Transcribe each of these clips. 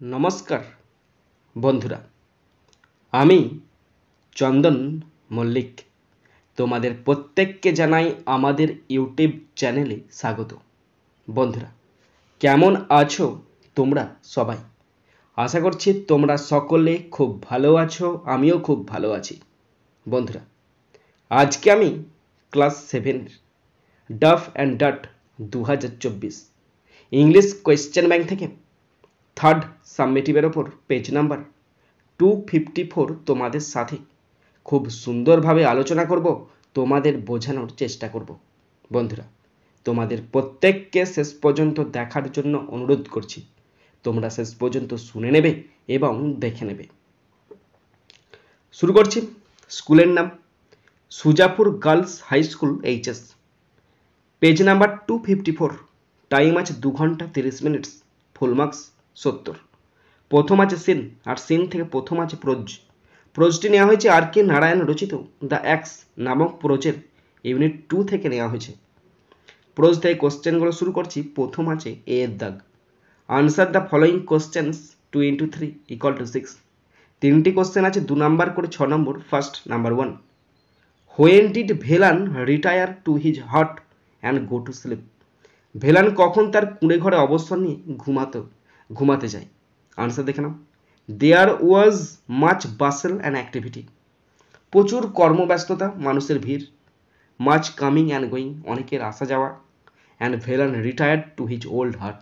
নমস্কার বন্ধুরা, আমি চন্দন মল্লিক তোমাদের প্রত্যেককে জানাই আমাদের ইউটিউব চ্যানেলে স্বাগত। বন্ধুরা, কেমন আছো তোমরা সবাই? আশা করছি তোমরা সকলে খুব ভালো আছো, আমিও খুব ভালো আছি। বন্ধুরা, আজকে আমি class 7 Duff and Dutt 2024 English question bank থেকে থার্ড সাবমিটিভের ওপর পেজ নাম্বার 254 তোমাদের সাথে খুব সুন্দরভাবে আলোচনা করব, তোমাদের বোঝানোর চেষ্টা করব। বন্ধুরা, তোমাদের প্রত্যেককে শেষ পর্যন্ত দেখার জন্য অনুরোধ করছি। তোমরা শেষ পর্যন্ত শুনে নেবে এবং দেখে নেবে। শুরু করছি। স্কুলের নাম Sujapur girls high school HS. Page number 254। Time আছে 2 ঘন্টা 30 মিনিট। Full marks 70। প্রথম আছে সিন, আর সিন থেকে প্রথম আছে প্রোজ। প্রোজটি নেওয়া হয়েছে আর কে নারায়ণ রচিত দ্য অ্যাক্স নামক প্রোজের ইউনিট 2 থেকে নেওয়া হয়েছে। প্রোজ থেকে কোশ্চেনগুলো শুরু করছি। প্রথম আছে এ এর দাগ। Answer the following questions 2 into 3 = 6। তিনটি কোশ্চেন আছে 2 নাম্বার করে 6 নম্বর। First number 1, when did Velan retire to his hut and go to sleep? Velan কখন তার কুঁড়ে ঘরে অবস্থান নিয়ে ঘুমাতে যায়? আনসার দেখে নাও। There was much bustle and activity. প্রচুর কর্মব্যস্ততা, মানুষের ভিড়। মাচ কামিং অ্যান্ড গোয়িং, অনেকের আসা যাওয়া। And Velan retired to his old হাট,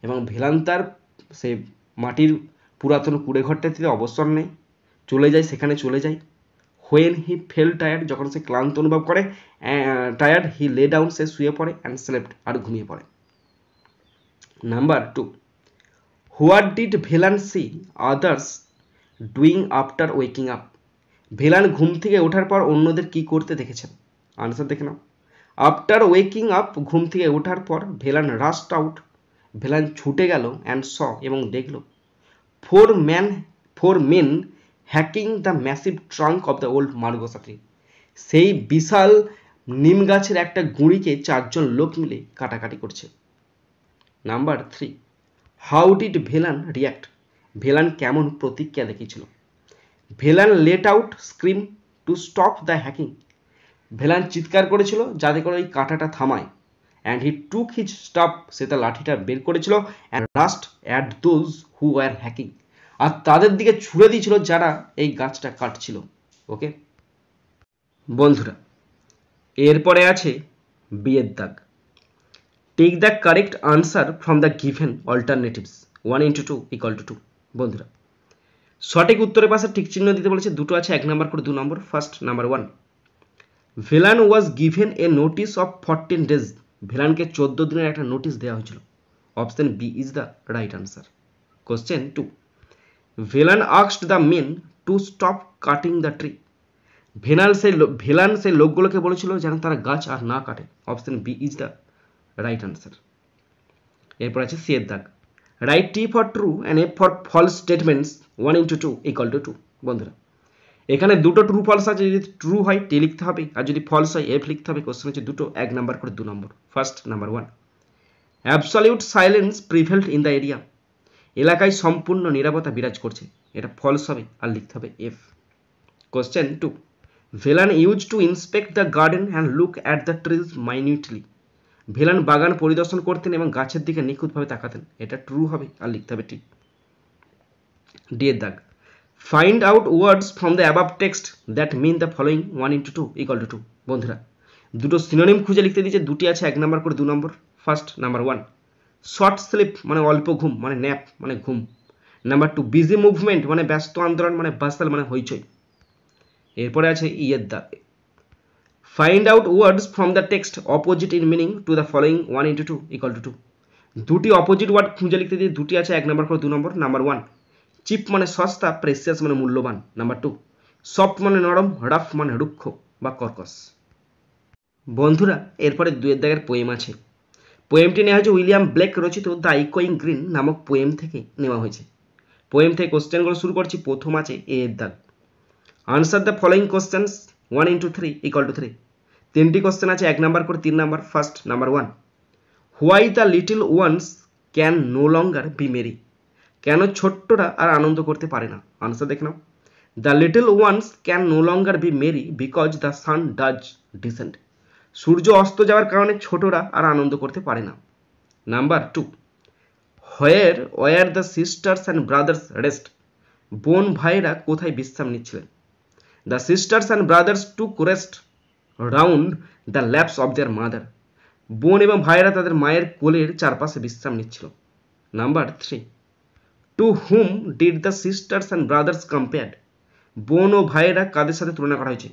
এবং ভেলান তার সে মাটির পুরাতন কুঁড়ে ঘরটা থেকে অবসর নেয়, সেখানে চলে যায়। হোয়েন হি ফেল টায়ার্ড, যখন সে ক্লান্ত অনুভব করে। টায়ার্ড হি লে ডাউন, সে শুয়ে পড়ে। অ্যান্ড স্লেপ্ট, আর ঘুমিয়ে পড়ে। Number 2, what did Velan see others doing after waking up? Velan ঘুম থেকে ওঠার পর অন্যদের কি করতে দেখেছেন? আনসার দেখে নাও। আফটার ওয়েকিং আপ, ঘুম থেকে ওঠার পর ভেলান রাস্ট আউট, ভেলান ছুটে গেল। অ্যান্ড স, এবং দেখল। Four men hacking the massive trunk of the old margosa tree. সেই বিশাল নিম গাছের একটা গুঁড়িকে 4জন লোক মিলে কাটাকাটি করছে। Number 3, how did Velan react? Velan কেমন প্রতিক্রিয়া দেখিয়েছিল? Velan let out scream to stop the hacking. Velan চিৎকার করেছিল যাতে করে ওই কাঁটাটা থামায়। And he took his staff, সে তার লাঠিটা বের করেছিল। And rushed at those who were hacking, আর তাদের দিকে ছুড়ে দিয়েছিল যারা এই গাছটা কাটছিল। ওকে বন্ধুরা, এরপরে আছে বিয়ের দাগ। Take the correct answer from the given alternatives 1 into 2 = 2। বন্ধুরা, সঠিক উত্তরের পাশে ঠিক চিহ্ন দিতে বলেছে। দুটো আছে 1 নাম্বার করে 2 নম্বর। First number 1, Velan was given a notice of 14 days। ভেলানকে 14 দিনের একটা নোটিশ দেওয়া হয়েছিল। Option B is the right answer. Question 2, Velan asked the men to stop cutting the tree. Velan সেই লোকগুলোকে বলেছিল যেন তারা গাছ আর না কাটে। Option B is the right answer. এরপর আছে সি এর দাগ। Write T for true and F for false statements 1 into 2 = 2। বন্ধুরা, এখানে দুটো ট্রু ফলস আছে। যদি ট্রু হয় টি লিখতে হবে, আর যদি ফলস হয় এফ লিখতে হবে। কোশ্চেন হচ্ছে দুটো 1 নাম্বার করে 2 নম্বর। First number 1, absolute silence prevailed in the area. এলাকায় সম্পূর্ণ নিরাপত্তা বিরাজ করছে। এটা ফলস হবে, আর লিখতে হবে F. Question 2, Velan use to inspect the garden and look at the trees minutely. Velan বাগান পরিদর্শন করতেন এবং গাছের দিকে নিখুঁতভাবে তাকাতেন। এটা ট্রু হবে, আর লিখতে হবে টি। ডি এর দাগ, find out words from the above text that mean the following 1 into 2 = 2। বন্ধুরা, দুটো সিনোনিম খুঁজে লিখতে দিয়েছে। দুটি আছে 1 নাম্বার করে 2 নম্বর। ফার্স্ট নাম্বার 1, শর্ট স্লিপ মানে অল্প ঘুম, মানে ন্যাপ মানে ঘুম। নাম্বার 2, বিজি মুভমেন্ট মানে ব্যস্ত আন্দোলন, মানে বাসাল মানে হইচই। এরপরে আছে ই এর দাগ, find out words from the text opposite in meaning to the following 1 into 2 = 2। দুটি অপোজিট ওয়ার্ড খুঁজে লিখতে দিয়ে। দুটি আছে 1 নাম্বার করে 2 নম্বর। নাম্বার 1, চিপ মানে সস্তা, প্রেসিয়াস মানে মূল্যবান। নাম্বার 2, সফট মানে নরম, রাফ মানে রুক্ষ বা কর্কশ। বন্ধুরা, এরপরে 2 এর দাগের পোয়েম আছে। পোয়েমটি নেওয়া হয়েছে উইলিয়াম ব্লেক রচিত দ্য ইকোয়িং গ্রিন নামক পোয়েম থেকে নেওয়া হয়েছে। পোয়েম থেকে কোশ্চেনগুলো শুরু করছি। প্রথম আছে এ এর দাগ। Answer the following questions 1 into 3 = 3। তিনটি কোশ্চেন আছে 1 নাম্বার করে 3 number. First number 1, why the little ones can no longer be merry. কেন ছোট্টরা আর আনন্দ করতে পারে না? আনসার দেখে নাও। The little ones can no longer be merry because the sun does descend. সূর্য অস্ত যাওয়ার কারণে ছোটরা আর আনন্দ করতে পারে না। Number 2, where the sisters and brothers rest. বোন ভাইরা কোথায় বিশ্রাম নিচ্ছিলেন? The sisters and brothers took rest round the laps of their mother. বোন এবং ভাইরা তাদের মায়ের কোলের চারপাশে বিশ্রাম নিচ্ছিল। Number 3, to whom did the sisters and brothers compared. বোন ও ভাইয়েরা কাদের সাথে তুলনা করা হয়েছে?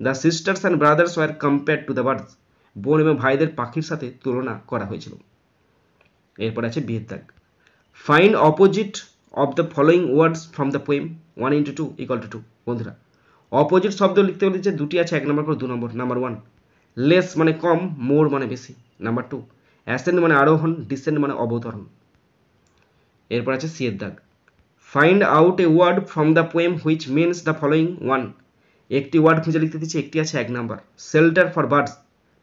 The sisters and brothers were compared to the birds. বোন এবং ভাইদের পাখির সাথে তুলনা করা হয়েছিল। এরপর আছে বিয়ের দাগ। Find opposite of the following words from the poem 1 × 2 = 2। বন্ধুরা অপোজিট শব্দ লিখতে বলেছে দুটি আছে, 1 নম্বর করে 2 নম্বর। নাম্বার 1, লেস মানে কম, মোর মানে বেশি। নাম্বার 2, অ্যাসেন্ড মানে আরোহণ, ডিসেন্ড মানে অবতরণ। এরপর আছে সি এর দাগ। Find out a word from the poem which means the following 1। একটি ওয়ার্ড খুঁজে লিখতে দিচ্ছে, একটি আছে 1 নাম্বার। শেল্টার ফর বার্ডস,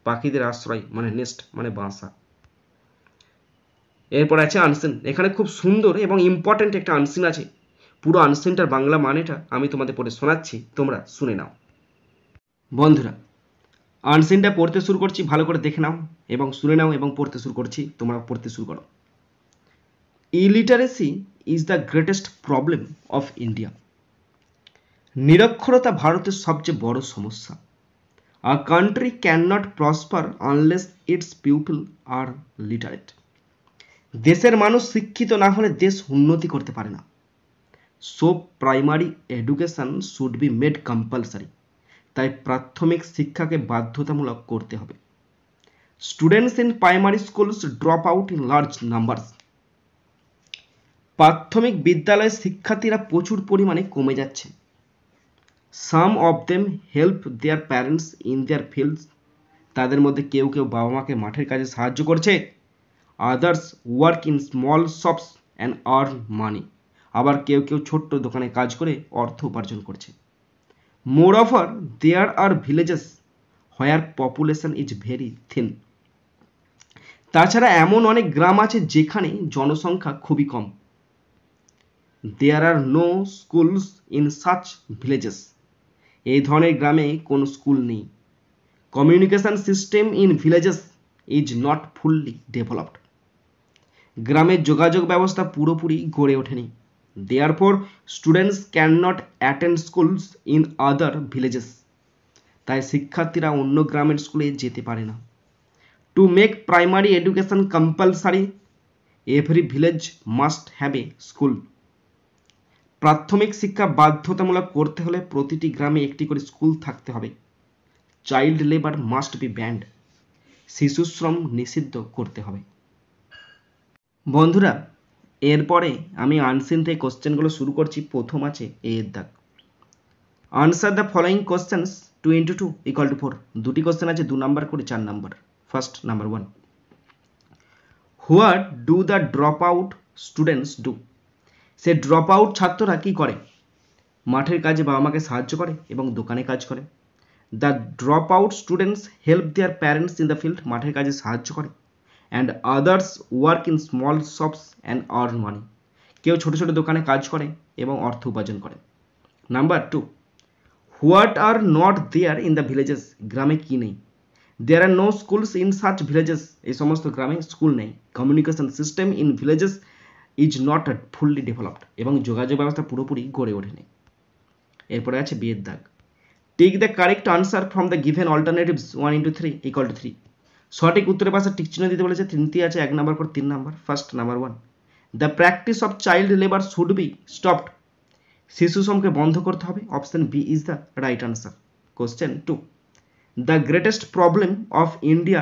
পাখিদের আশ্রয় মানে নেস্ট মানে বাসা। এরপর আছে আনসিন। এখানে খুব সুন্দর এবং ইম্পর্টেন্ট একটা আনসিন আছে। পুরো আনসিনটার বাংলা মানেটা আমি তোমাদের পড়ে শোনাচ্ছি, তোমরা শুনে নাও। বন্ধুরা আনসিনটা পড়তে শুরু করছি, ভালো করে দেখে নাও এবং শুনে নাও এবং পড়তে শুরু করছি, তোমরা পড়তে শুরু করো। Illiteracy is the greatest problem of India. নিরক্ষরতা ভারতের সবচেয়ে বড় সমস্যা। A country can not prosper unless its people are literate. দেশের মানুষ শিক্ষিত না হলে দেশ উন্নতি করতে পারে না। So primary education should be made compulsory. তাই প্রাথমিক শিক্ষাকে বাধ্যতামূলক করতে হবে। Students in primary schools drop out in large numbers. প্রাথমিক বিদ্যালয়ের শিক্ষার্থীরা প্রচুর পরিমাণে কমে যাচ্ছে। Some of them help their parents in their fields. তাদের মধ্যে কেউ কেউ বাবা মাকে মাঠের কাজে সাহায্য করছে। Others work in small shops and earn money. আবার কেউ কেউ ছোট্ট দোকানে কাজ করে অর্থ উপার্জন করছে। Moreover there are villages where population is very thin. তাছাড়া এমন অনেক গ্রাম আছে যেখানে জনসংখ্যা খুবই কম। There are no schools in such villages. এই ধরনের গ্রামে কোনো স্কুল নেই। Communication system in villages is not fully developed. গ্রামের যোগাযোগ ব্যবস্থা পুরোপুরি গড়ে ওঠেনি। Therefore students can not attend schools in other villages. তাই শিক্ষার্থীরা অন্য গ্রামের স্কুলে যেতে পারে না। To make primary education compulsory every village must have a school. প্রাথমিক শিক্ষা বাধ্যতামূলক করতে হলে প্রতিটি গ্রামে একটি করে স্কুল থাকতে হবে। Child labour must be band. শিশু শ্রম নিষিদ্ধ করতে হবে। বন্ধুরা এরপরে আমি আনসিন থেকে কোশ্চেনগুলো শুরু করছি। প্রথম আছে এ এর দাগ। Answer the following questions 2 × 2 = 4। দুটি কোশ্চেন আছে 2 নাম্বার করে 4 number. First number 1, what do the drop out students do. Say drop out ছাত্ররা কি করে? মাঠের কাজে বাবা মাকে সাহায্য করে এবং দোকানে কাজ করে। The drop out students help their parents in the field. মাঠের কাজে সাহায্য করে। And others work in small shops and earn money. কেউ ছোটো ছোটো দোকানে কাজ করে এবং অর্থ উপার্জন করে। Number 2, what are not there in the villages. গ্রামে কি নেই? There are no schools in such villages. এই সমস্ত গ্রামে স্কুল নেই। Communication system in villages is not fully developed. এবং যোগাযোগ ব্যবস্থা পুরোপুরি গড়ে ওঠেনি। এরপরে আছে বিয়ের দাগ। Take the correct answer from the given alternatives 1 × 3 = 3। সঠিক উত্তরের পাশে টিক চিহ্ন দিতে বলেছে। তিনটি আছে 1 নাম্বার করে 3 number. First number 1, the practice of child labour should be stopped. শিশু শ্রমকে বন্ধ করতে হবে। Option B is the right answer. Question 2, the greatest problem of India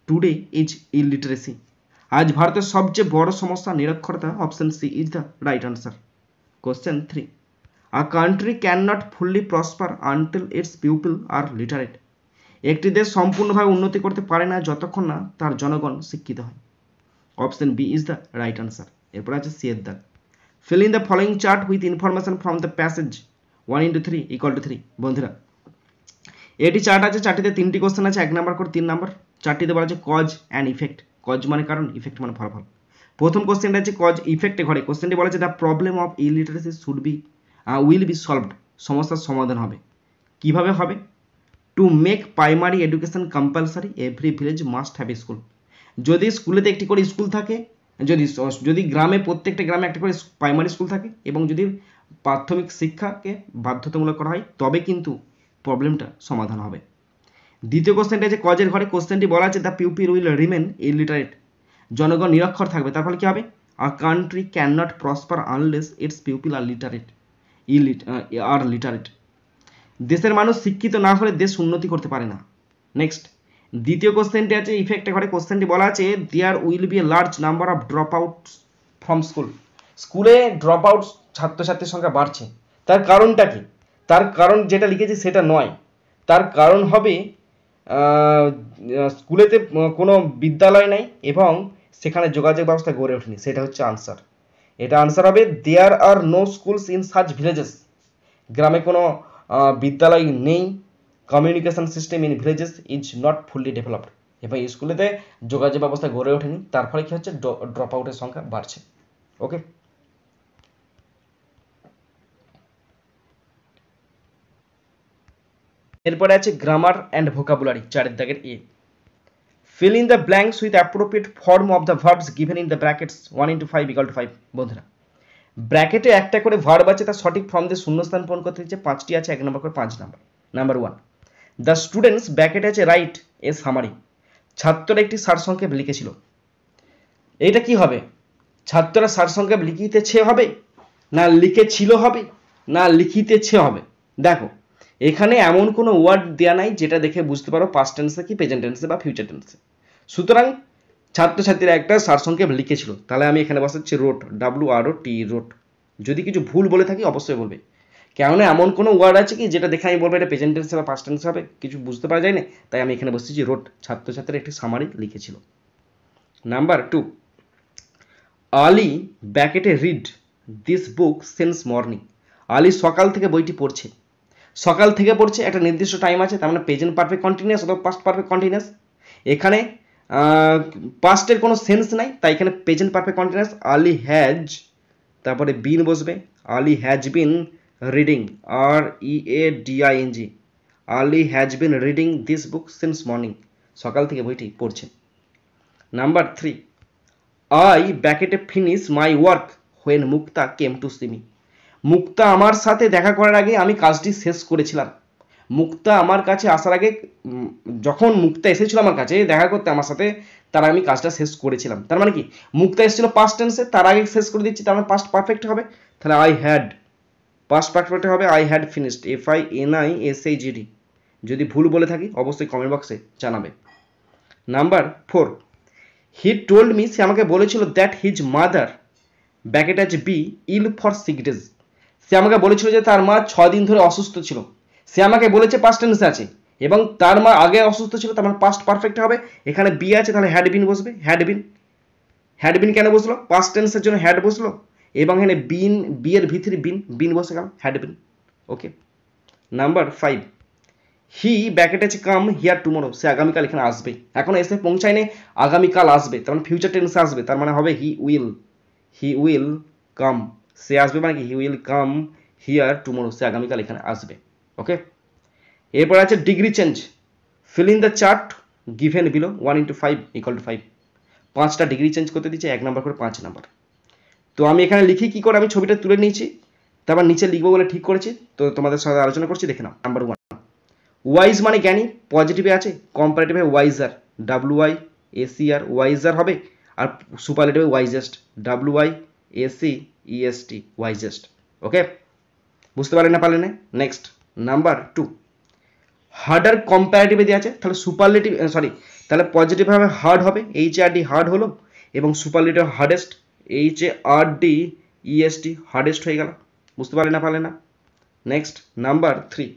today is illiteracy. আজ ভারতের সবচেয়ে বড় সমস্যা নিরক্ষরতা। Option C is the right answer. Question 3, a country can not fully prosper until its people are literate. একটি দেশ সম্পূর্ণভাবে উন্নতি করতে পারে না যতক্ষণ না তার জনগণ শিক্ষিত হয়। Option B is the right answer. এরপর আছে সি এর দাগ। Fill in the following chart with information from the passage 1 × 3 = 3। বন্ধুরা এটি চার্ট আছে। চারটিতে 3টি কোশ্চেন আছে 1 নাম্বার করে 3 নাম্বার। চারটিতে বলা আছে কজ অ্যান্ড ইফেক্ট। কজ মানে কারণ, ইফেক্ট মানে ফলাফল। প্রথম কোশ্চেনটা হচ্ছে কজ ইফেক্টে ঘটে। কোশ্চেনটি বলা আছে the problem of illiteracy should be will be solved, সমস্যার সমাধান হবে। কিভাবে হবে? Two make primary education compulsory every village must have a school. যদি স্কুলেতে একটি করে স্কুল থাকে, যদি গ্রামে প্রত্যেকটা গ্রামে একটা করে প্রাইমারি স্কুল থাকে এবং যদি প্রাথমিক শিক্ষাকে বাধ্যতামূলক করা হয়, তবে কিন্তু প্রবলেমটা সমাধান হবে। দ্বিতীয় কোশ্চেনটা আছে কজের ঘরে। কোশ্চেনটি বলা আছে the people will remain illiterate, জনগণ নিরক্ষর থাকবে, তার ফলে কি হবে? A country can not prosper unless its people are literate. দেশের মানুষ শিক্ষিত না হলে দেশ উন্নতি করতে পারে না। নেক্সট, দ্বিতীয় কোশ্চেনটি আছে ইফেক্টে ঘরে। কোশ্চেনটি বলা আছে there will be a large number of drop outs from school. স্কুলে ড্রপ আউট ছাত্রছাত্রীর সংখ্যা বাড়ছে। তার কারণটা কি? তার কারণ যেটা লিখেছি সেটা নয়, তার কারণ হবে স্কুলেতে কোনো বিদ্যালয় নেই এবং সেখানে যোগাযোগ ব্যবস্থা গড়ে ওঠেনি, সেটা হচ্ছে আনসার। এটা আনসার হবে there are no schools in such villages. গ্রামে কোনো বিদ্যালয় নেই। Communication system in villages is not fully developed, এবং স্কুলেতে যোগাযোগ ব্যবস্থা গড়ে ওঠেনি, তার ফলে কি হচ্ছে? ড্রপ আউটের সংখ্যা বাড়ছে। ওকে, এরপরে আছে গ্রামার অ্যান্ড ভোকাবুলারি, 4 দাগের এ। Fill in the blanks with appropriate form of the verbs given in the brackets 1 × 5 = 5। বন্ধুরা, ব্র্যাকেটে একটা করে ভার্ব আছে, তার সঠিক ফর্ম দিয়ে শূন্যস্থান পূরণ করতে হচ্ছে। 5টি আছে, 1 নম্বর করে 5 নাম্বার। নাম্বার 1, দ্য স্টুডেন্টস ব্র্যাকেটে আছে রাইট এ সামারি। ছাত্ররা একটি সারসংক্ষেপ লিখেছিল। এইটা কি হবে? ছাত্ররা সারসংক্ষেপ লিখিতেছে হবে, না লিখেছিল হবে, না লিখিতেছে হবে? দেখো, এখানে এমন কোনো ওয়ার্ড দেওয়া নাই যেটা দেখে বুঝতে পারো পাস্ট টেন্সে কি প্রেজেন্ট টেন্সে বা ফিউচার টেন্সে। সুতরাং ছাত্রছাত্রীরা একটা সারসংক্ষেপ লিখেছিল, তাহলে আমি এখানে বসাচ্ছি রোট, WROT, রোট। যদি কিছু ভুল বলে থাকি অবশ্যই বলবে, কেননা এমন কোনো ওয়ার্ড আছে কি যেটা দেখে আমি বলবো এটা প্রেজেন্ট টেন্সে বা পাস্ট টেন্সে হবে, কিছু বুঝতে পারা যায় না, তাই আমি এখানে বসেছি রোট। ছাত্রছাত্রীরা একটি সামারি লিখেছিল। নাম্বার 2, আলি ব্যাকেটে read this book since morning. Ali সকাল থেকে বইটি পড়ছে। সকাল থেকে পড়ছে, একটা নির্দিষ্ট টাইম আছে, তার মানে প্রেজেন্ট পারফেক্ট কন্টিনিউয়াস অথবা পাস্ট পারফেক্ট কন্টিনিউয়াস। এখানে পাস্টের কোনো সেন্স নাই, তাই এখানে present perfect continuous. Ali has, তারপরে বিন বসবে, Ali has been reading, READING, Ali has been reading this book since morning. সকাল থেকে বইটি পড়ছে। নাম্বার 3, আই ব্যাকেটে finish my work when Mukta came to see me. Mukta আমার সাথে দেখা করার আগে আমি কাজটি শেষ করেছিলাম। মুক্তা আমার কাছে আসার আগে, যখন মুক্তা এসেছিল আমার কাছে দেখা করতে আমার সাথে, তার আগে আমি কাজটা শেষ করেছিলাম। তার মানে কি? মুক্তা এসেছিল পাস্ট টেন্সে, তার আগে শেষ করে দিচ্ছি, তার মানে পাস্ট পারফেক্ট হবে। তাহলে আই হ্যাড, পাস্ট পারফেক্ট হবে আই হ্যাড ফিনিশড, FINISHED। যদি ভুল বলে থাকি অবশ্যই কমেন্ট বক্সে জানাবে। নাম্বার 4, হি টোল্ড মি, সে আমাকে বলেছিল দ্যাট হিজ মাদার ব্যাকেট আছে বি ইল ফর 6 days। সে আমাকে বলেছিল যে তার মা 6 দিন ধরে অসুস্থ ছিল। সে আমাকে বলেছে পাস্ট টেন্সে আছে, এবং তার মা আগে অসুস্থ ছিল, তার মানে পাস্ট পারফেক্ট হবে। এখানে বি আছে, তাহলে হ্যাড বিন বসবে। হ্যাড বিন, হ্যাড বিন কেন বসলো? পাস্ট টেন্সের জন্য হ্যাড বসলো, এবং এখানে বিন, বি এর ভিতরে বিন বসে গেল, had been. Okay. Number 5, he bracket আছে কাম হিয়ার টুমোরো, সে আগামীকাল এখানে আসবে। এখন এসে পৌঁছায়নি, আগামীকাল আসবে, তার মানে ফিউচার টেন্সে আসবে, তার মানে হবে হি উইল কাম। সে আসবে মানে কি? He will come here tomorrow, সে আগামীকাল এখানে আসবে। ওকে। এরপর আছে degree change, fill in the chart given below 1 × 5 = 5। 5টা ডিগ্রি চেঞ্জ করতে দিচ্ছে, 1 নম্বর করে 5 নাম্বার। তো আমি এখানে লিখি কি করে? আমি ছবিটা তুলে নিয়েছি, তারপর নিচে লিখবো বলে ঠিক করেছি, তো তোমাদের সাথে আলোচনা করছি, দেখে নাও। নাম্বার 1, ওয়াইজ মানে জ্ঞানী, পজিটিভে আছে, কম্পারেটিভে ওয়াইজার, WIACR, ওয়াইজার হবে, আর সুপারলেটিভে ওয়াইজেস্ট, WIACEST, ওয়াইজেস্ট। ওকে, বুঝতে পারলেন না পারলেন না? নেক্সট, নাম্বার 2, হার্ডার কম্পারেটিভে দেওয়া আছে, তাহলে সুপারলেটিভ তাহলে পজিটিভ হবে হার্ড হবে, HARD হার্ড হলো, এবং সুপারলেটিভ হার্ডেস্ট, HARDEST হার্ডেস্ট হয়ে গেল। বুঝতে পারলেন না পারলেন না? নেক্সট, নাম্বার 3,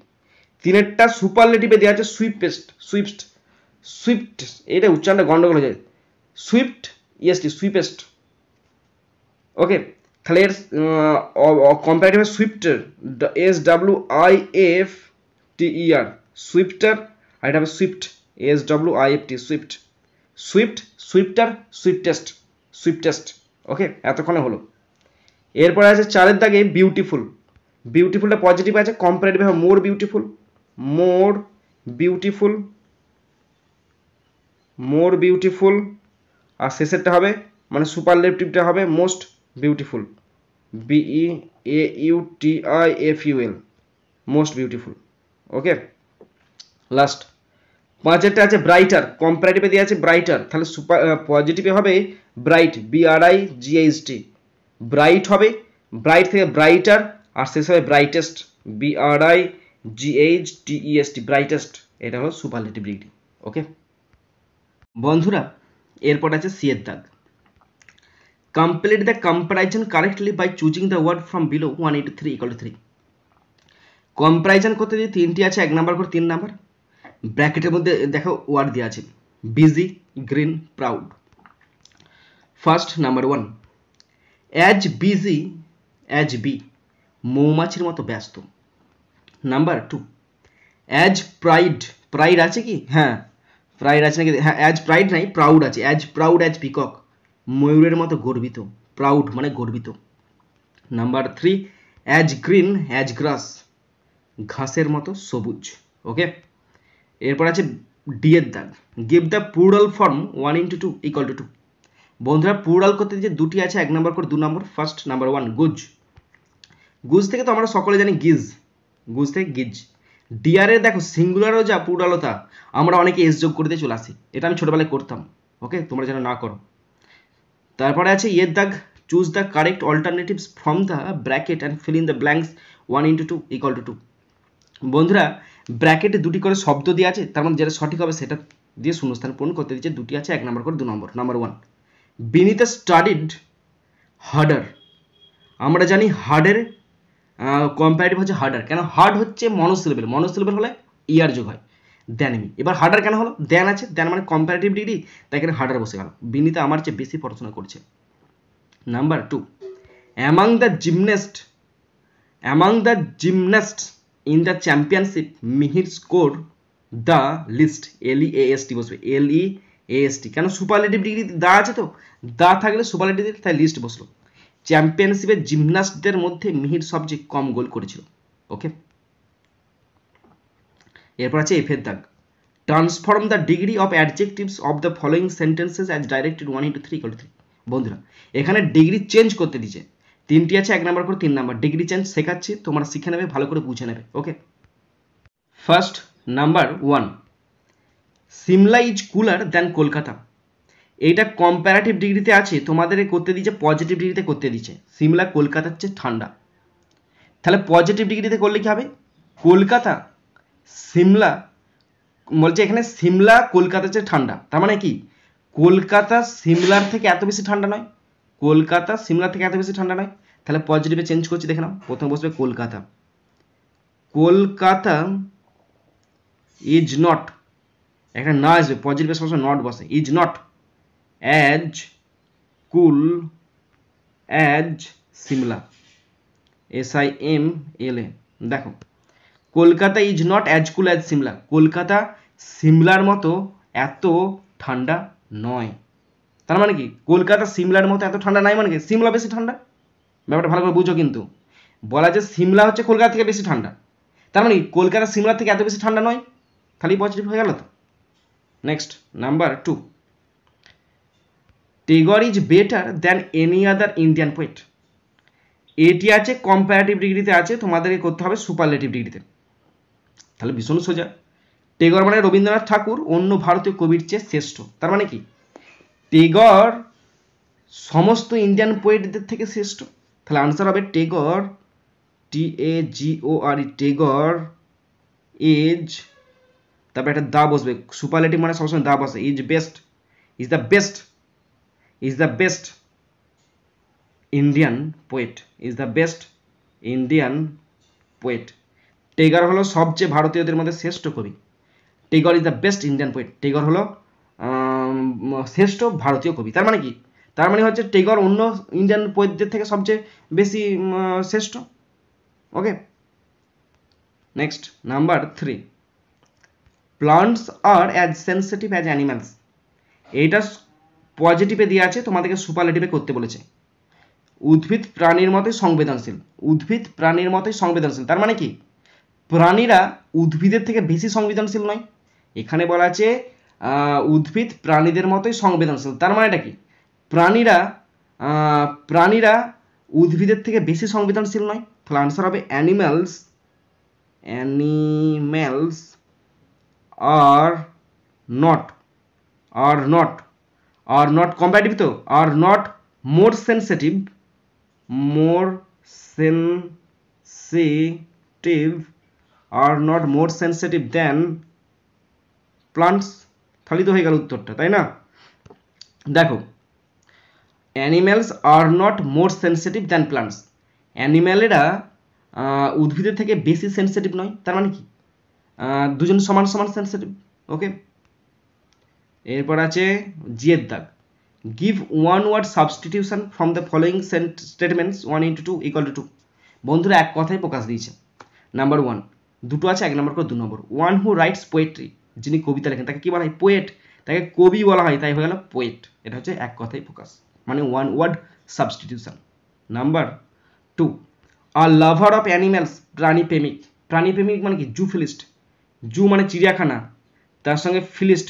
তিনেরটা সুপারলেটিভে দেওয়া আছে সুইফট, এটা উচ্চারণে গন্ডগোল হয়ে যায়, সুইফেস্ট। ওকে, তাহলে এর কম্পারেটিভ সুইফটার, SWIFTER, সুইফটার, আর এটা হবে সুইফট, SWIFT, সুইফটার, সুইফটেস্ট। ওকে, এতক্ষণে হলো। এরপরে আছে 4 দাগে বিউটিফুল। বিউটিফুলটা পজিটিভ আছে, কম্পারেটিভ হবে more beautiful, more beautiful, more beautiful, আর শেষেরটা হবে মানে সুপারলেটিভটা হবে most beautiful, BEAUTIFUL, most beautiful. Okay, last 5এরটা আছে ব্রাইটার, কম্পারেটিভে দিয়ে আছে ব্রাইটার, তাহলে সুপার পজিটিভে হবে ব্রাইট, BRIGHT, ব্রাইট হবে, ব্রাইট থেকে ব্রাইটার, আর শেষ হবে ব্রাইটেস্ট, BRIGHTEST, ব্রাইটেস্ট। এটা হলো সুপারলেটিভ ডিগ্রি। ওকে বন্ধুরা, এরপর আছে সি এর দাগ। Complete the comparison correctly by choosing the word from below 1 into 3 = 3। Comparison করতে দিয়ে 3টি আছে, 1 নাম্বার করে 3 নাম্বার। ব্র্যাকেটের মধ্যে দেখো ওয়ার্ড দেওয়া আছে, busy, green, proud. First number 1, as busy as bee, মৌমাছির মতো ব্যস্ত। নাম্বার 2, অ্যাজ প্রাইড, প্রাইড আছে কি? হ্যাঁ প্রাইড আছে নাকি? হ্যাঁ, অ্যাজ প্রাইড নাই, প্রাউড আছে। অ্যাজ প্রাউড অ্যাজ পিকক, ময়ূরের মতো গর্বিত, প্রাউড মানে গর্বিত। নাম্বার 3, অ্যাজ গ্রিন অ্যাজ গ্রাস, ঘাসের মতো সবুজ। ওকে, এরপর আছে ডি এর দাগ। Give the plural form 1 into 2 = 2। বন্ধুরা প্লুরাল করতে যে দুটি আছে, 1 নাম্বার করে 2 নম্বর। First number 1, goose. গুজ থেকে তো আমরা সকলে জানি গিজ, গুজ থেকে গিজ। ডিয়ারে দেখো সিঙ্গুলারও যা প্লুরালও তা, আমরা অনেকে এস যোগ করে দিয়ে চলে আসি, এটা আমি ছোটবেলায় করতাম। ওকে, তোমরা যেন না করো। তারপরে আছে ইয়ের দাগ, choose the correct alternatives from the bracket and feel in the blanks 1 into 2 = 2। বন্ধুরা ব্র্যাকেটে দুটি করে শব্দ দিয়ে আছে, তার মধ্যে যেটা সঠিক হবে সেটা দিয়ে শূন্যস্থান পূরণ করতে দিচ্ছে। দুটি আছে, 1 নাম্বার করে 2 number. Number 1, Binita studied harder. আমরা জানি হার্ডের কম্পারেটিভ হচ্ছে হার্ডার। কেন? হার্ড হচ্ছে মনোসিলেবল, মনোসিলেবল হলে ইয়ার যোগ হয়, দেন মি। এবার হার্ডার কেন হলো? দেন আছে, দেন মানে কম্পারেটিভ ডিগ্রি, তাই এখানে হার্ডার বসে গেল। বিনিতা আমার চেয়ে বেশি পড়াশোনা করছে। Number 2, among the gymnast in the championship Mihir score the least, LEAST বসবে, LEAST। কেন? সুপারলেটিভ ডিগ্রি দা আছে তো, দা থাকলে সুপারলেটিভ তাই লিস্ট বসলো। চ্যাম্পিয়নশিপের জিমন্যাস্টদের মধ্যে মিহির সবচেয়ে কম গোল করেছিল। ওকে, এরপর আছে এফ এর দাগ। Transform the degree of adjectives of the following sentences as directed 1 into 3 = 3। বন্ধুরা এখানে ডিগ্রি চেঞ্জ করতে দিচ্ছে, 3টি আছে, 1 নাম্বার করে 3 নাম্বার। ডিগ্রি চেঞ্জ শেখাচ্ছি, তোমরা শিখে নেবে, ভালো করে বুঝে নেবে। Okay, first number 1, Simla is cooler than Kolkata. এইটা কম্পারেটিভ ডিগ্রিতে আছে, তোমাদের করতে দিচ্ছে পজিটিভ ডিগ্রিতে করতে দিচ্ছে। সিমলা কলকাতার চেয়ে ঠান্ডা, তাহলে পজিটিভ ডিগ্রিতে করলে কি হবে? কলকাতা সিমলা, বলছে এখানে সিমলা কলকাতার চেয়ে ঠান্ডা, তার মানে কি কলকাতা সিমলার থেকে এত বেশি ঠান্ডা নয়, কলকাতা সিমলার থেকে এত বেশি ঠান্ডা নয়। তাহলে পজিটিভে চেঞ্জ করছি, দেখে নাও। প্রথমে বসবে কলকাতা, কলকাতা ইজ নট, এখানে না আসবে, পজিটিভে সবসময় নট বসে, is not as cool as Simla, SIMLA। দেখো Kolkata is not as cool as Simla, Kolkata সিমলার মতো এত ঠান্ডা নয়। তার মানে কি কলকাতা সিমলার মতো এত ঠান্ডা নাই, মানে কি সিমলা বেশি ঠান্ডা। ব্যাপারটা ভালো করে বুঝো, কিন্তু বলা যে সিমলা হচ্ছে কলকাতা থেকে বেশি ঠান্ডা, তার মানে কলকাতা সিমলার থেকে এত বেশি ঠান্ডা নয়, খালি পজিটিভ হয়ে গেল তো। Next number 2, Tagore is better than any other Indian poet. এটি আছে কম্পারেটিভ ডিগ্রিতে আছে, তোমাদেরকে করতে হবে সুপারলেটিভ ডিগ্রিতে। তাহলে ভীষণ সোজা, টেগর মানে রবীন্দ্রনাথ ঠাকুর অন্য ভারতীয় কবির চেয়ে শ্রেষ্ঠ। তার মানে কি টেগর সমস্ত ইন্ডিয়ান পোয়েটদের থেকে শ্রেষ্ঠ। তাহলে আনসার হবে টেগর, TAGORE, টেগর ইজ, তারপরে একটা দা বসবে, সুপারলেটিভ মানে সবসময় দা বসে, is best, is the best, is the best Indian poet, is the best Indian poet. Tagore হলো সবচেয়ে ভারতীয়দের মধ্যে শ্রেষ্ঠ কবি, Tagore is the best Indian poet. Tagore হলো শ্রেষ্ঠ ভারতীয় কবি। তার মানে কি? তার মানে হচ্ছে টেগর অন্য ইন্ডিয়ান পোয়েটদের থেকে সবচেয়ে বেশি শ্রেষ্ঠ। Okay, next number 3, plants are as sensitive as animals. এইটা পজিটিভে দিয়ে আছে, তোমাদেরকে সুপারলেটিভে করতে বলেছে। উদ্ভিদ প্রাণীর মতোই সংবেদনশীল। উদ্ভিদ প্রাণীর মতোই সংবেদনশীল তার মানে কি প্রাণীরা উদ্ভিদের থেকে বেশি সংবেদনশীল নয়। এখানে বলা আছে উদ্ভিদ প্রাণীদের মতোই সংবেদনশীল, তার মানে এটা কি প্রাণীরা উদ্ভিদের থেকে বেশি সংবেদনশীল নয়। তাহলে আনসার হবে অ্যানিম্যালস আর নট কম্পারেটিভ, তো are not more sensitive are not more sensitive then plants. তাহলে তো হয়ে গেল উত্তরটা, তাই না? দেখো, animals are not more sensitive than plants, অ্যানিম্যালেরা উদ্ভিদের থেকে বেশি সেন্সিটিভ নয়, তার মানে কি দুজন সমান সমান সেন্সিটিভ। ওকে, এরপর আছে জিয়ের দাগ, give one word substitution from the following statements 1 × 2 = 2। বন্ধুরা এক কথায় প্রকাশ দিয়েছে। নাম্বার 1 দুটো আছে, 1 নম্বর করে 2 নম্বর। ওয়ান হু রাইটস পোয়েট্রি, যিনি কবিতা লেখেন তাকে কি বলা হয়? পোয়েট। তাকে কবি বলা হয়, তাই হয়ে গেল পোয়েট। এটা হচ্ছে এক কথায় প্রকাশ, মানে one word substitution. Number 2 a lover of animals, প্রাণীপ্রেমিক। প্রাণীপ্রেমিক মানে কি জুফিলিস্ট। জু মানে চিড়িয়াখানা, তার সঙ্গে ফিলিস্ট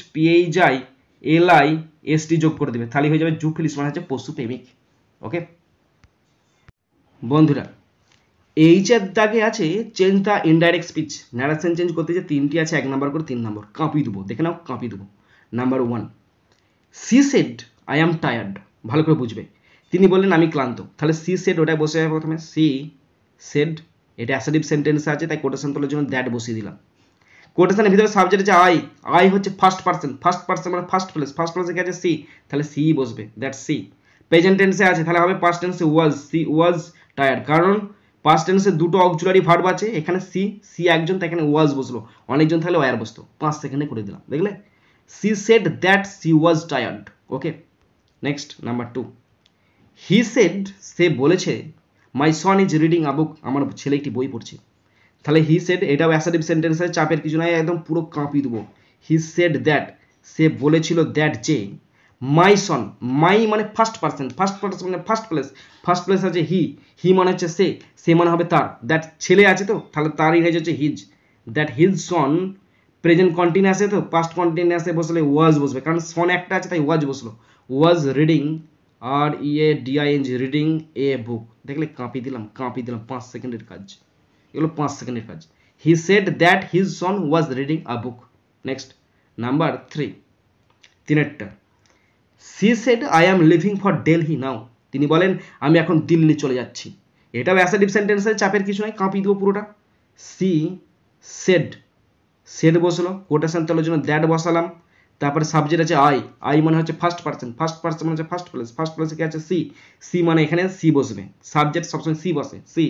PHILIST যোগ করে দেবে, তাহলে হয়ে যাবে জুফিলিস্ট, মানে হচ্ছে পশুপ্রেমিক। ওকে বন্ধুরা, এইচের দাগে আছে change the indirect speech, narration change করতে যে 3টি আছে, 1 নম্বর করে 3 নম্বর। কাঁপিয়ে দেবো, দেখে নাও, কাঁপিয়ে দেবো। Number 1 C said I am tired, ভালো করে বুঝবে। তিনি বললেন আমি ক্লান্ত, তাহলে সি সেড ওটাই বসে যাবে প্রথমে। সি সেড, এটা অ্যাসার্টিভ সেন্টেন্সে আছে, তাই কোটেশন তোলার জন্য দ্যাট বসিয়ে দিলাম। কোটেশনের ভিতরে সাবজেক্ট আছে আই হচ্ছে ফার্স্ট পারসন মানে ফার্স্ট প্লেসে কি আছে? সি, তাহলে সি বসবে, দ্যাট সি। প্রেজেন্ট টেন্সে আছে, তাহলে হবে পাস্ট টেন্সে ওয়াজ, সি ওয়াজ টায়ার্ড, কারণ পাস্ট টেন্সে দুটো অক্সিলারি ভার্ব আছে, এখানে সি একজন, তাই এখানে ওয়াজ বসলো, অনেকজন থাকলে ওয়ার বসতো। 5 সেকেন্ডে করে দিলাম, দেখলে? She said that she was tired. Okay, next number 2 he said, সে বলেছে, my Son is reading a বুক, আমার ছেলে একটি বই পড়ছে। তাহলে হি সেড এটাও অ্যাসার্টিভ সেন্টেন্স আছে, চাপের কিছু নাই, একদম পুরো কাঁপিয়ে দেবো। হি সেড দ্যাট, সে বলেছিল দ্যাট যে, মাই সন, মাই মানে ফার্স্ট পারসন মানে ফার্স্ট প্লেস আছে হি মানে হচ্ছে সে মানে হবে তার, দ্যাট ছেলে আছে তো, তাহলে তার ইংরেজি হচ্ছে his, that his son present কন্টিনিউয়াসে তো পাস্ট কন্টিনিউয়াসে বসলে ওয়াজ বসবে, কারণ সন একটা আছে তাই ওয়াজ বসলো। Was reading READING reading a বুক, দেখলে কাঁপিয়ে দিলাম 5 সেকেন্ডের কাজ, এগুলো 5 সেকেন্ডের কাজ। He said that his son was reading a book. Next number 3 তিনেরটা, she said I am living for Delhi now, তিনি বলেন আমি এখন দিল্লি চলে যাচ্ছি। এটাও অ্যাসার্টিভ সেন্টেন্সে, চাপের কিছু নয়, কাঁপিয়ে দেবো পুরোটা। সি সেড বসলো, কোটেশন তোলার জন্য দ্যাট বসালাম, তারপরে সাবজেক্ট আছে আই মানে হচ্ছে ফার্স্ট পারসন মানে হচ্ছে ফার্স্ট প্লেসে কি আছে? সি মানে এখানে সি বসবে, সাবজেক্ট সবসময় সি বসে। সি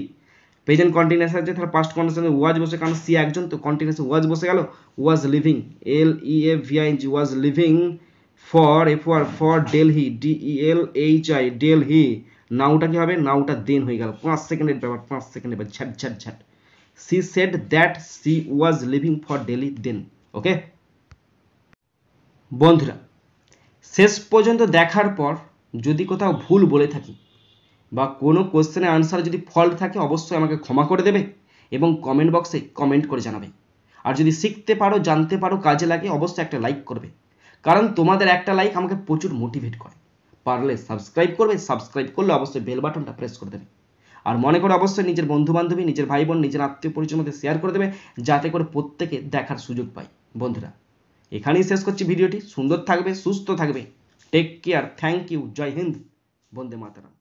প্রেজেন্ট কন্টিনিউয়াস আছে, তাহলে পাস্ট কন্টিনিউয়াসে ওয়াজ বসে, কারণ সি একজন তো, কন্টিনিউয়াসে ওয়াজ বসে গেল। Was living LEAVING was living for Delhi DELHI Delhi. নাউটা কি হবে? নাউটা দেন হয়ে গেল, 5 সেকেন্ডের ব্যাপার, 5 সেকেন্ডের ব্যাপার, ঝাট। She said that she was living for Delhi then. Okay বন্ধুরা, শেষ পর্যন্ত দেখার পর যদি কোথাও ভুল বলে থাকি বা কোনো কোশ্চেনের আনসার যদি ফল্ট থাকে, অবশ্যই আমাকে ক্ষমা করে দেবে এবং কমেন্ট বক্সে কমেন্ট করে জানাবে। আর যদি শিখতে পারো, জানতে পারো, কাজে লাগে, অবশ্যই একটা লাইক করবে, কারণ তোমাদের একটা লাইক আমাকে প্রচুর মোটিভেট করে। পারলে সাবস্ক্রাইব করবে, সাবস্ক্রাইব করলে অবশ্যই বেল বাটনটা প্রেস করে দেবে। আর মনে করে অবশ্যই নিজের বন্ধু বান্ধবী, নিজের ভাই বোন, নিজের আত্মীয় পরিচয়ের মধ্যে শেয়ার করে দেবে, যাতে করে প্রত্যেকে দেখার সুযোগ পায়। বন্ধুরা, এখানেই শেষ করছি ভিডিওটি। সুন্দর থাকবে, সুস্থ থাকবে, take care, thank you, Jai Hind, Vande Mataram.